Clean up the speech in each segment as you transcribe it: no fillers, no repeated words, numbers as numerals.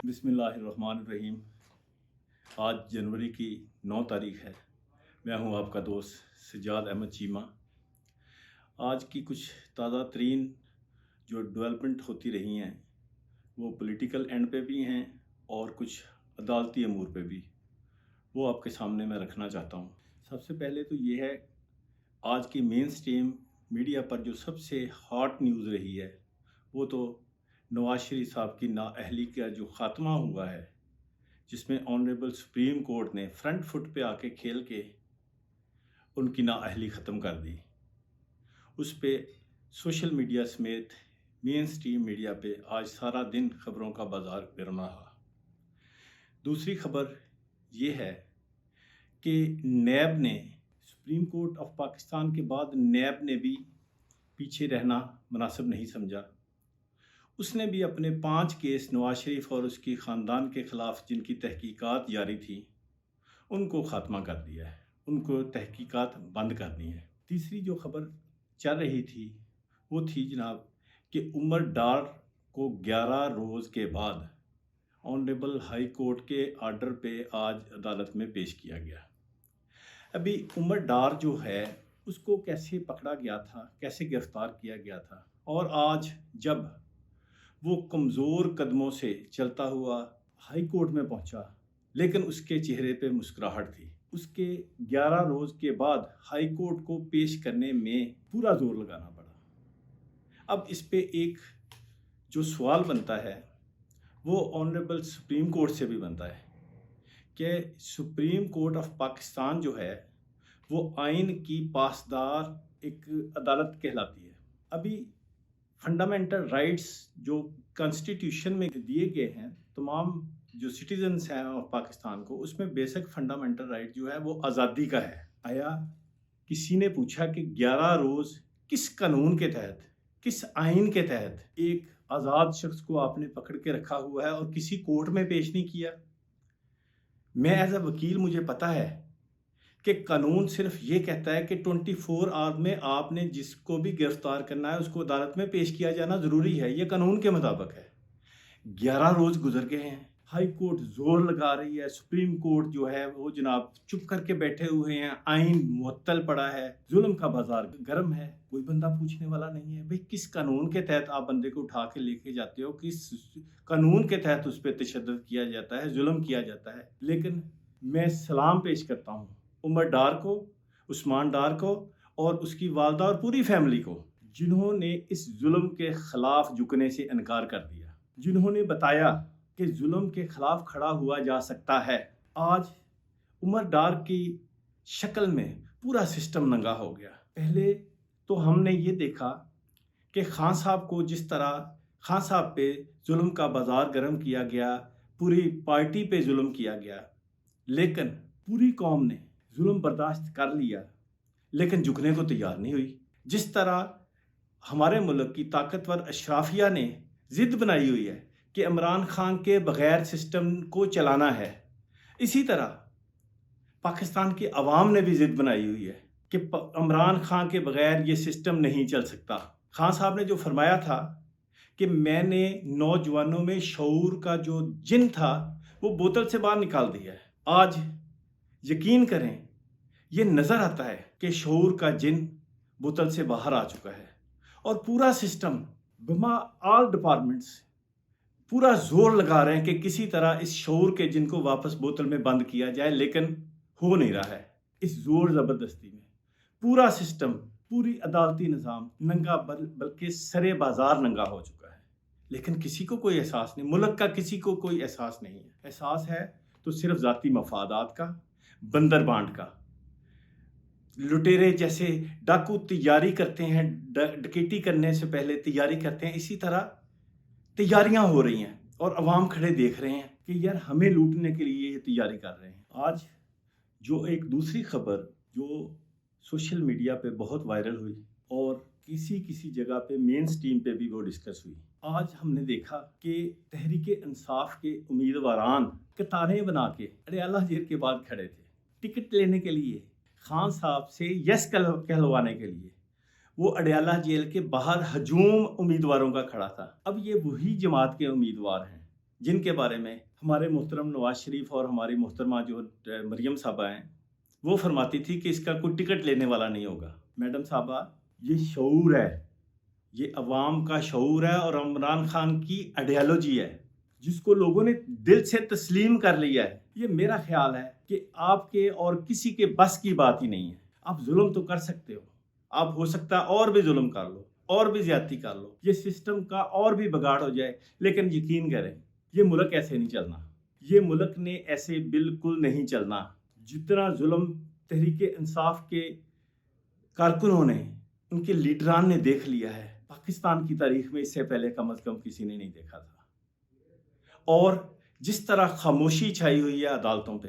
बिस्मिल्लाहिर्रहमानिर्रहीम। आज जनवरी की 9 तारीख है। मैं हूं आपका दोस्त सज्जाद अहमद चीमा। आज की कुछ ताज़ा तरीन जो डेवलपमेंट होती रही हैं वो पॉलिटिकल एंड पे भी हैं और कुछ अदालती अमूर पे भी, वो आपके सामने मैं रखना चाहता हूं। सबसे पहले तो ये है, आज की मेन स्ट्रीम मीडिया पर जो सबसे हॉट न्यूज़ रही है वो तो नवाज शरीफ साहब की नाअहली का जो ख़ात्मा हुआ है, जिसमें ऑनरेबल सुप्रीम कोर्ट ने फ्रंट फुट पे आके खेल के उनकी नाअहली ख़त्म कर दी। उस पे सोशल मीडिया समेत मेन स्ट्रीम मीडिया पे आज सारा दिन ख़बरों का बाज़ार गर्म रहा। दूसरी ख़बर ये है कि नैब ने, सुप्रीम कोर्ट ऑफ पाकिस्तान के बाद नैब ने भी पीछे रहना मुनासिब नहीं समझा। उसने भी अपने 5 केस नवाज शरीफ और उसकी ख़ानदान के ख़िलाफ़ जिनकी तहकीकात जारी थी उनको ख़ात्मा कर दिया है, उनको तहकीकात बंद कर दी है। तीसरी जो ख़बर चल रही थी वो थी जनाब कि उमर डार को 11 रोज़ के बाद ऑनरेबल हाई कोर्ट के आर्डर पे आज अदालत में पेश किया गया। अभी उमर डार जो है उसको कैसे पकड़ा गया था, कैसे गिरफ़्तार किया गया था, और आज जब वो कमज़ोर कदमों से चलता हुआ हाई कोर्ट में पहुंचा, लेकिन उसके चेहरे पे मुस्कुराहट थी। उसके 11 रोज़ के बाद हाई कोर्ट को पेश करने में पूरा ज़ोर लगाना पड़ा। अब इस पे एक जो सवाल बनता है वो ऑनरेबल सुप्रीम कोर्ट से भी बनता है कि सुप्रीम कोर्ट ऑफ पाकिस्तान जो है वो आइन की पासदार एक अदालत कहलाती है। अभी फंडामेंटल राइट्स जो कॉन्स्टिट्यूशन में दिए गए हैं तमाम जो सिटीजन्स हैं ऑफ पाकिस्तान को, उसमें बेसिक फंडामेंटल राइट जो है वो आज़ादी का है। आया किसी ने पूछा कि 11 रोज़ किस कानून के तहत, किस आइन के तहत एक आज़ाद शख्स को आपने पकड़ के रखा हुआ है और किसी कोर्ट में पेश नहीं किया? मैं एज अ वकील मुझे पता है कि कानून सिर्फ ये कहता है कि 24 आवर में आपने जिसको भी गिरफ्तार करना है उसको अदालत में पेश किया जाना ज़रूरी है, ये कानून के मुताबिक है। 11 रोज़ गुजर गए हैं, हाई कोर्ट ज़ोर लगा रही है, सुप्रीम कोर्ट जो है वो जनाब चुप करके बैठे हुए हैं, आइन मुअत्तल पड़ा है, जुल्म का बाजार गर्म है, कोई बंदा पूछने वाला नहीं है। भाई किस कानून के तहत आप बंदे को उठा के लेके जाते हो, किस कानून के तहत उस पर तशद्दुद किया जाता है, जुल्म किया जाता है। लेकिन मैं सलाम पेश करता हूँ उमर डार को, उस्मान डार को और उसकी वालदा और पूरी फैमिली को, जिन्होंने इस जुल्म के ख़िलाफ़ झुकने से इनकार कर दिया, जिन्होंने बताया कि जुल्म के ख़िलाफ़ खड़ा हुआ जा सकता है। आज उमर डार की शक्ल में पूरा सिस्टम नंगा हो गया। पहले तो हमने ये देखा कि खान साहब को जिस तरह खान साहब पे जुल्म का बाज़ार गर्म किया गया, पूरी पार्टी पे जुल्म किया गया, लेकिन पूरी कौम ने जुल्म बर्दाश्त कर लिया लेकिन झुकने को तैयार नहीं हुई। जिस तरह हमारे मुल्क की ताकतवर अशराफिया ने ज़िद बनाई हुई है कि इमरान खान के बग़ैर सिस्टम को चलाना है, इसी तरह पाकिस्तान की अवाम ने भी ज़िद बनाई हुई है कि इमरान खान के बग़ैर ये सिस्टम नहीं चल सकता। खान साहब ने जो फरमाया था कि मैंने नौजवानों में शऊर का जो जिन था वो बोतल से बाहर निकाल दिया है, आज यकीन करें ये नज़र आता है कि शऊर का जिन बोतल से बाहर आ चुका है और पूरा सिस्टम बिमा ऑल डिपार्टमेंट्स पूरा जोर लगा रहे हैं कि किसी तरह इस शऊर के जिन को वापस बोतल में बंद किया जाए, लेकिन हो नहीं रहा है। इस जोर ज़बरदस्ती में पूरा सिस्टम, पूरी अदालती निज़ाम नंगा, बल्कि सरे बाज़ार नंगा हो चुका है। लेकिन किसी को कोई एहसास नहीं, मुल्क का किसी को कोई एहसास नहीं है। एहसास है तो सिर्फ ज़ाती मफादात का, बंदर बांट का। लुटेरे जैसे डाकू तैयारी करते हैं, डकैती करने से पहले तैयारी करते हैं, इसी तरह तैयारियां हो रही हैं और अवाम खड़े देख रहे हैं कि यार हमें लूटने के लिए ये तैयारी कर रहे हैं। आज जो एक दूसरी खबर जो सोशल मीडिया पे बहुत वायरल हुई और किसी जगह पे मेन स्ट्रीम पे भी वो डिस्कस हुई, आज हमने देखा कि तहरीक इंसाफ के उम्मीदवारान कतारें बना के अडयाला जेल के बाद खड़े थे टिकट लेने के लिए, खान साहब से यस कहलवाने के लिए। वो अडयाला जेल के बाहर हजूम उम्मीदवारों का खड़ा था। अब ये वही जमात के उम्मीदवार हैं جن کے بارے میں ہمارے محترم نواز شریف اور ہماری محترمہ جو مریم صاحبہ ہیں وہ فرماتی تھی کہ اس کا کوئی ٹکٹ لینے والا نہیں ہوگا۔ میڈم صاحبہ، یہ شعور ہے، یہ عوام کا شعور ہے اور عمران خان کی آئیڈیالوجی ہے جس کو لوگوں نے دل سے تسلیم کر لیا ہے۔ یہ میرا خیال ہے کہ آپ کے اور کسی کے بس کی بات ہی نہیں ہے۔ آپ ظلم تو کر سکتے ہو، آپ ہو سکتا ہے اور بھی ظلم کر لو اور بھی زیادتی کر لو، یہ سسٹم کا اور بھی بگاڑ ہو جائے، لیکن یقین کریں یہ ملک ایسے نہیں چلنا، یہ ملک نے ایسے بالکل نہیں چلنا۔ جتنا ظلم تحریک انصاف کے کارکنوں نے، ان کے لیڈران نے دیکھ لیا ہے، پاکستان کی تاریخ میں اس سے پہلے کم از کم کسی نے نہیں دیکھا تھا۔ اور جس طرح خاموشی چھائی ہوئی ہے عدالتوں پہ،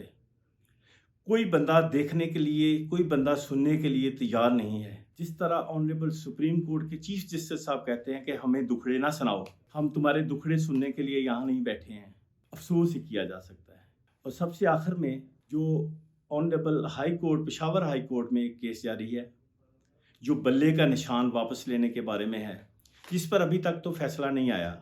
کوئی بندہ دیکھنے کے لیے، کوئی بندہ سننے کے لیے تیار نہیں ہے۔ جس طرح آنریبل سپریم کورٹ کے چیف جسٹس صاحب کہتے ہیں کہ ہمیں دکھڑے نہ سناؤ، ہم تمہارے دکھڑے سننے کے لیے یہاں نہیں بیٹھے ہیں، افسوس ہی کیا جا سکتا ہے۔ اور سب سے آخر میں جو honourable high court, Peshawar high court میں ایک کیس جاری ہے جو بلے کا نشان واپس لینے کے بارے میں ہے، جس پر ابھی تک تو فیصلہ نہیں آیا،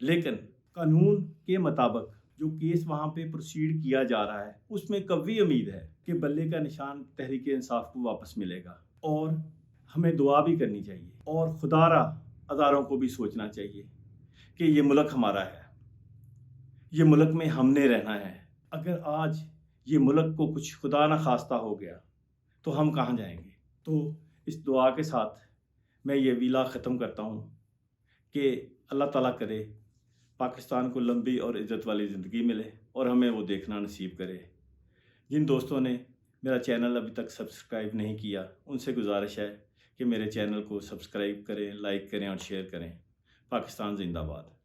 لیکن قانون کے مطابق جو کیس وہاں پہ پروسیڈ کیا جا رہا ہے اس میں قوی امید ہے کہ بلے کا نشان تحریک انصاف کو واپس ملے گا۔ اور ہمیں دعا بھی کرنی چاہیے اور خدا را اداروں کو بھی سوچنا چاہیے کہ یہ ملک ہمارا ہے، یہ ملک میں ہم نے رہنا ہے۔ اگر آج یہ ملک کو کچھ خدا نہ خواستہ ہو گیا تو ہم کہاں جائیں گے؟ تو اس دعا کے ساتھ میں یہ ویلا ختم کرتا ہوں کہ اللہ تعالیٰ کرے پاکستان کو لمبی اور عزت والی زندگی ملے اور ہمیں وہ دیکھنا نصیب کرے۔ جن دوستوں نے میرا چینل ابھی تک سبسکرائب نہیں کیا، ان سے گزارش ہے کہ میرے چینل کو سبسکرائب کریں، لائک کریں اور شیئر کریں۔ پاکستان زندہ باد۔